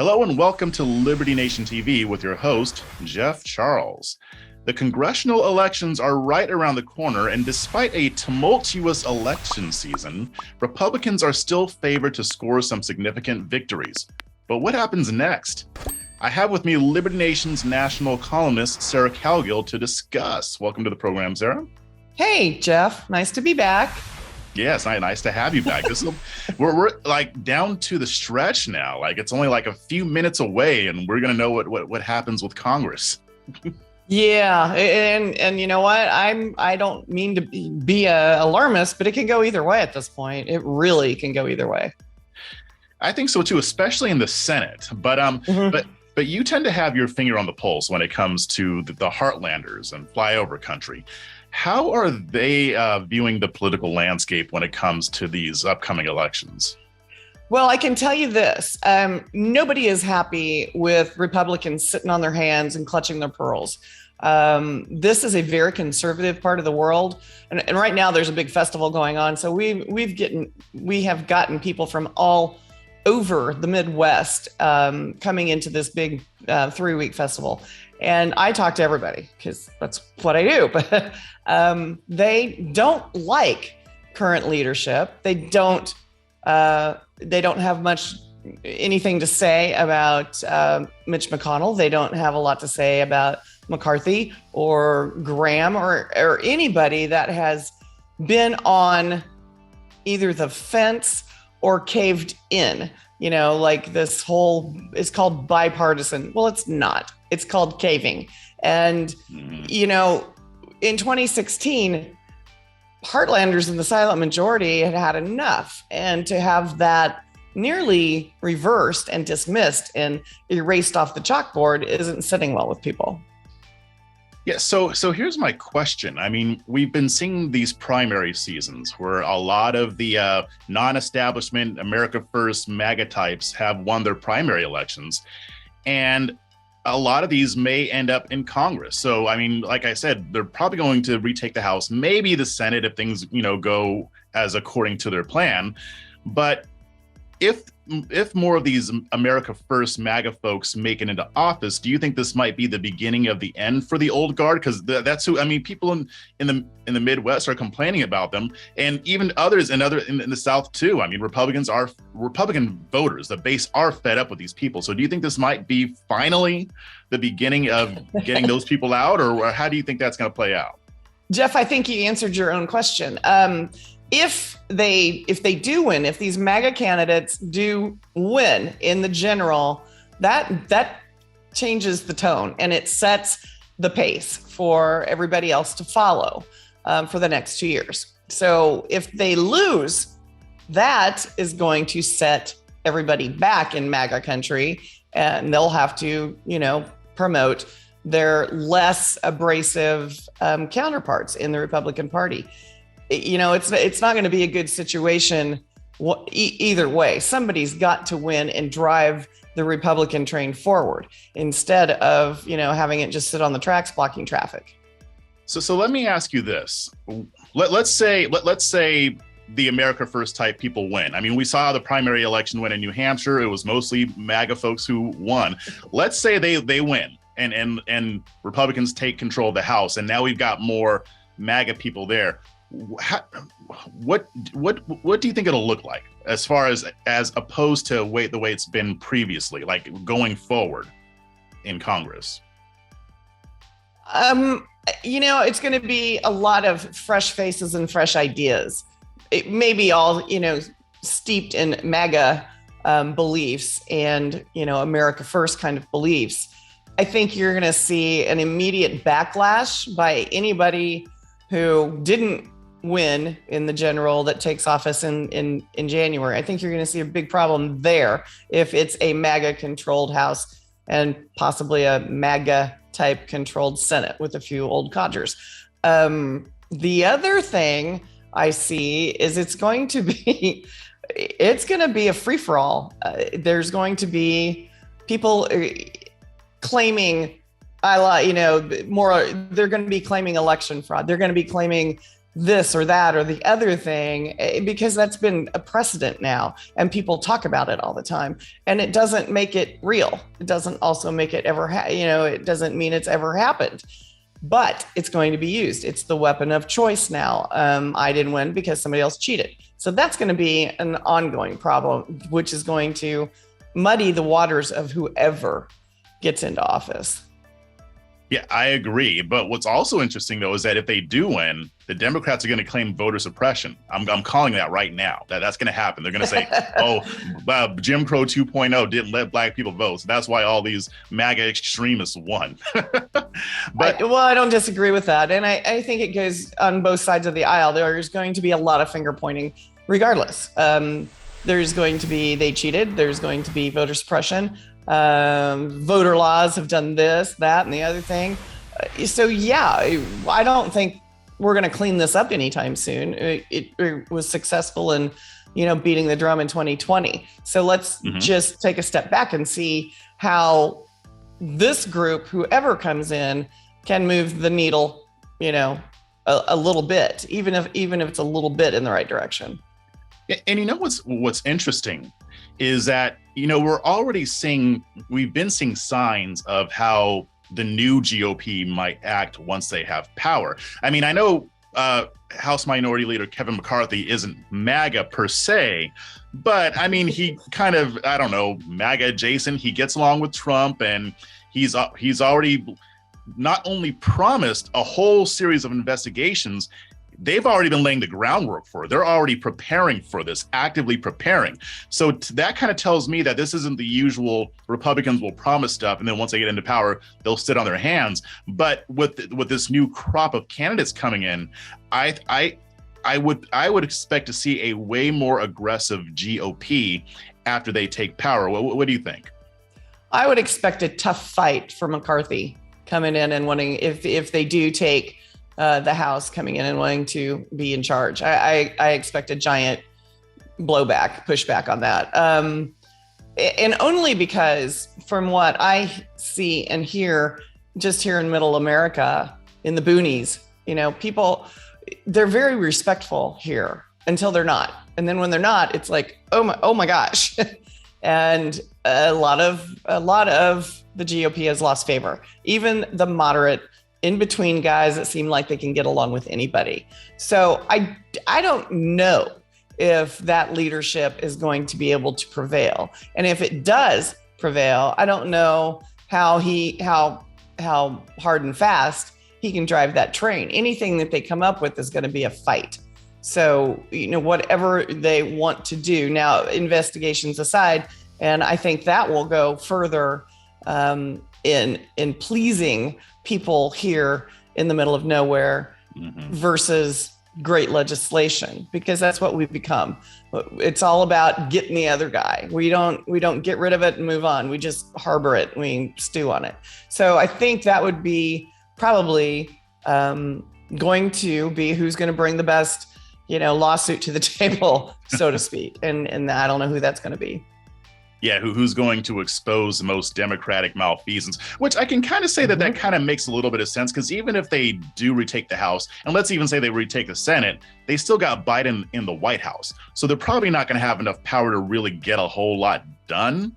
Hello and welcome to Liberty Nation TV with your host, Jeff Charles. The congressional elections are right around the corner, and despite a tumultuous election season, Republicans are still favored to score some significant victories. But what happens next? I have with me Liberty Nation's national columnist, Sarah Calgill, to discuss. Welcome to the program, Sarah. Hey, Jeff. Nice to be back. Yes, nice to have you back. We're like down to the stretch now. Like it's only like a few minutes away, and we're gonna know what happens with Congress. Yeah, and you know what? I don't mean to be a alarmist, but it can go either way at this point. It really can go either way. I think so too, especially in the Senate. But you tend to have your finger on the pulse when it comes to the Heartlanders and flyover country. How are they viewing the political landscape when it comes to these upcoming elections? Well, I can tell you this. Nobody is happy with Republicans sitting on their hands and clutching their pearls. This is a very conservative part of the world. And right now there's a big festival going on. So we have gotten people from all over the Midwest coming into this big 3-week festival. And I talk to everybody because that's what I do. But they don't like current leadership. They don't have anything to say about Mitch McConnell. They don't have a lot to say about McCarthy or Graham or anybody that has been on either the fence or caved in. You know, like this whole is called bipartisan. Well, it's not. It's called caving. And, you know, in 2016, Heartlanders in the silent majority had enough. And to have that nearly reversed and dismissed and erased off the chalkboard isn't sitting well with people. Yeah, so here's my question. I mean, we've been seeing these primary seasons where a lot of the non-establishment America First MAGA types have won their primary elections. And a lot of these may end up in Congress. So, I mean, like I said, they're probably going to retake the House, maybe the Senate if things, go as according to their plan. But if more of these America First MAGA folks make it into office, do you think this might be the beginning of the end for the old guard? Because that's who, I mean, people in the Midwest are complaining about them, and even others in the South too. I mean, Republican voters, the base, are fed up with these people. So do you think this might be finally the beginning of getting those people out, or how do you think that's going to play out? Jeff, I think you answered your own question. If they do win, if these MAGA candidates do win in the general, that changes the tone and it sets the pace for everybody else to follow for the next 2 years. So if they lose, that is going to set everybody back in MAGA country, and they'll have to, promote their less abrasive counterparts in the Republican Party. It's not going to be a good situation either way. Somebody's got to win and drive the Republican train forward instead of, having it just sit on the tracks blocking traffic. So let me ask you this. Let's say the America First type people win. I mean, we saw the primary election win in New Hampshire. It was mostly MAGA folks who won. Let's say they win and Republicans take control of the House, and now we've got more MAGA people there. What do you think it'll look like as far as opposed to the way it's been previously, like going forward in Congress? It's going to be a lot of fresh faces and fresh ideas. It may be all, steeped in MAGA beliefs and, America First kind of beliefs. I think you're going to see an immediate backlash by anybody who didn't win in the general that takes office in January. I think you're going to see a big problem there if it's a MAGA controlled House and possibly a MAGA type controlled Senate with a few old codgers. The other thing I see is it's going to be a free for all. There's going to be people claiming more. They're going to be claiming election fraud. They're going to be claiming this or that or the other thing, because that's been a precedent now and people talk about it all the time, and it doesn't make it real. It doesn't also make it ever, it doesn't mean it's ever happened, but it's going to be used. It's the weapon of choice now. I didn't win because somebody else cheated. So that's going to be an ongoing problem, which is going to muddy the waters of whoever gets into office. Yeah, I agree. But what's also interesting, though, is that if they do win, the Democrats are going to claim voter suppression. I'm calling that right now. That's going to happen. They're going to say, Jim Crow 2.0 didn't let black people vote. So that's why all these MAGA extremists won. I don't disagree with that. And I think it goes on both sides of the aisle. There's going to be a lot of finger pointing regardless. There's going to be, they cheated. There's going to be voter suppression. Voter laws have done this, that, and the other thing. So yeah, I don't think we're going to clean this up anytime soon. It was successful in, beating the drum in 2020. So let's just take a step back and see how this group, whoever comes in, can move the needle, a little bit, even if it's a little bit in the right direction. And what's interesting is that, we've been seeing signs of how the new GOP might act once they have power. I mean, I know House Minority Leader Kevin McCarthy isn't MAGA per se, but I mean, he kind of, MAGA adjacent. He gets along with Trump, and he's already not only promised a whole series of investigations, they've already been laying the groundwork for it. They're already preparing for this, actively preparing. So that kind of tells me that this isn't the usual Republicans will promise stuff, and then once they get into power, they'll sit on their hands. But with this new crop of candidates coming in, I would expect to see a way more aggressive GOP after they take power. What do you think? I would expect a tough fight for McCarthy coming in and wanting, if they do take the House, coming in and wanting to be in charge. I expect a giant pushback on that. And only because from what I see and hear just here in middle America, in the boonies, people, they're very respectful here until they're not. And then when they're not, it's like, oh my gosh. And a lot of the GOP has lost favor. Even the moderate in between guys that seem like they can get along with anybody. So I don't know if that leadership is going to be able to prevail. And if it does prevail, I don't know how hard and fast he can drive that train. Anything that they come up with is going to be a fight. So, whatever they want to do now, investigations aside, and I think that will go further in pleasing people here in the middle of nowhere versus great legislation, because that's what we've become. It's all about getting the other guy. We don't get rid of it and move on. We just harbor it. We stew on it. So I think that would be probably going to be who's going to bring the best, lawsuit to the table, so to speak. And I don't know who that's going to be. Yeah, who's going to expose the most Democratic malfeasance, which I can kind of say that kind of makes a little bit of sense, because even if they do retake the House, and let's even say they retake the Senate, they still got Biden in the White House. So they're probably not going to have enough power to really get a whole lot done.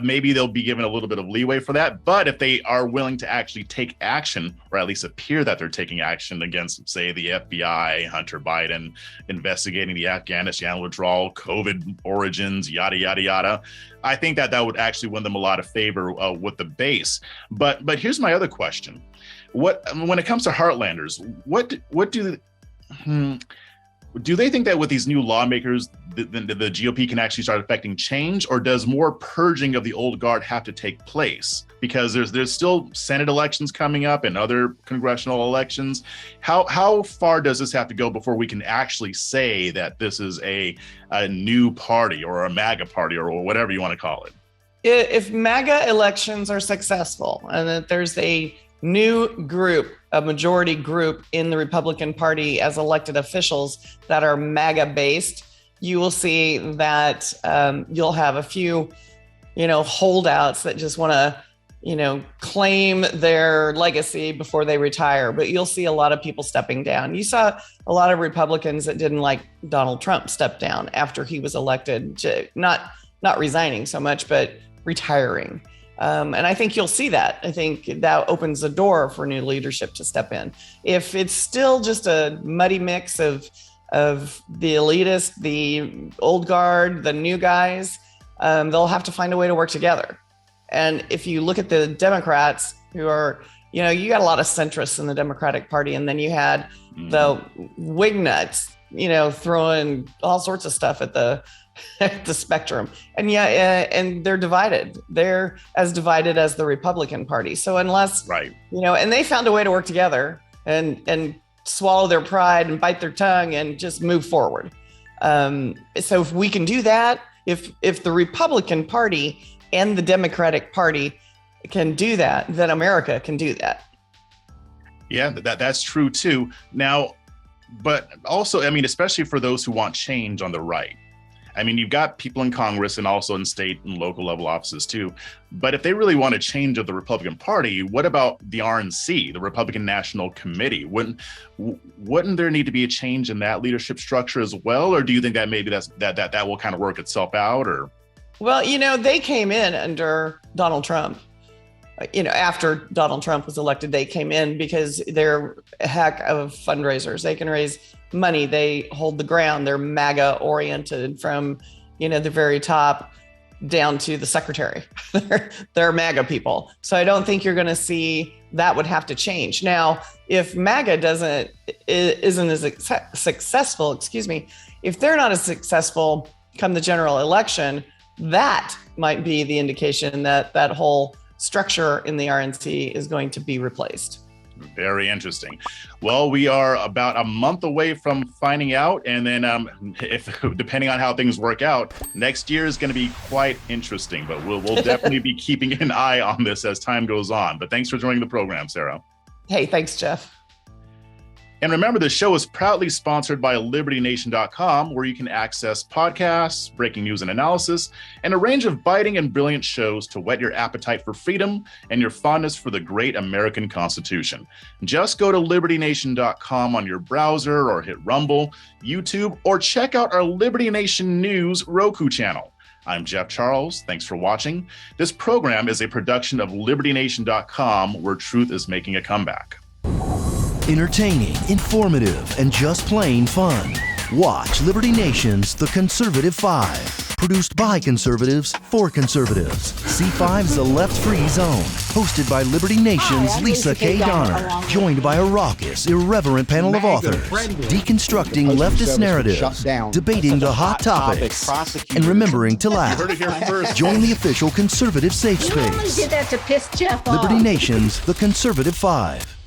Maybe they'll be given a little bit of leeway for that. But if they are willing to actually take action, or at least appear that they're taking action against, say, the FBI, Hunter Biden, investigating the Afghanistan withdrawal, COVID origins, yada, yada, yada, I think that would actually win them a lot of favor with the base. But here's my other question. When it comes to Heartlanders, do they think that with these new lawmakers, the GOP can actually start affecting change, or does more purging of the old guard have to take place? Because there's still Senate elections coming up and other congressional elections. How far does this have to go before we can actually say that this is a new party or a MAGA party or whatever you want to call it? If MAGA elections are successful and that there's a new group, a majority group in the Republican Party as elected officials that are MAGA based, you will see that you'll have a few, holdouts that just want to claim their legacy before they retire. But you'll see a lot of people stepping down. You saw a lot of Republicans that didn't like Donald Trump step down after he was elected, not resigning so much, but retiring. And I think you'll see that. I think that opens the door for new leadership to step in. If it's still just a muddy mix of the elitist, the old guard, the new guys, they'll have to find a way to work together. And if you look at the Democrats who are, you got a lot of centrists in the Democratic Party, and then you had the wingnuts, throwing all sorts of stuff at the spectrum. And and they're divided. They're as divided as the Republican Party. So unless, and they found a way to work together and swallow their pride and bite their tongue and just move forward. So if we can do that, if the Republican Party and the Democratic Party can do that, then America can do that. Yeah, that's true too. Now, but also, especially for those who want change on the right. You've got people in Congress and also in state and local level offices too. But if they really want a change of the Republican Party, what about the RNC, the Republican National Committee? Wouldn't there need to be a change in that leadership structure as well? Or do you think that maybe that will kind of work itself out? Or well, they came in under Donald Trump. After Donald Trump was elected, they came in because they're a heck of fundraisers. They can raise money. They hold the ground. They're MAGA oriented from, the very top down to the secretary. They're MAGA people. So I don't think you're going to see that would have to change. Now, if MAGA isn't as successful, if they're not as successful come the general election, that might be the indication that whole structure in the RNC is going to be replaced. Very interesting. Well, we are about a month away from finding out. And then if depending on how things work out, next year is going to be quite interesting. But we'll definitely be keeping an eye on this as time goes on. But thanks for joining the program, Sarah. Hey, thanks, Jeff. And remember, the show is proudly sponsored by LibertyNation.com, where you can access podcasts, breaking news and analysis, and a range of biting and brilliant shows to whet your appetite for freedom and your fondness for the great American Constitution. Just go to LibertyNation.com on your browser or hit Rumble, YouTube, or check out our Liberty Nation News Roku channel. I'm Jeff Charles. Thanks for watching. This program is a production of LibertyNation.com, where truth is making a comeback. Entertaining, informative, and just plain fun. Watch Liberty Nation's The Conservative 5. Produced by conservatives for conservatives. C5's The Left Free Zone. Hosted by Liberty Nation's Lisa K. Donner. Joined by a raucous, irreverent panel of authors. Deconstructing leftist narratives. Debating the hot topics. And remembering to laugh. Join the official conservative safe space. You only did that to piss Jeff off. Liberty Nation's The Conservative 5.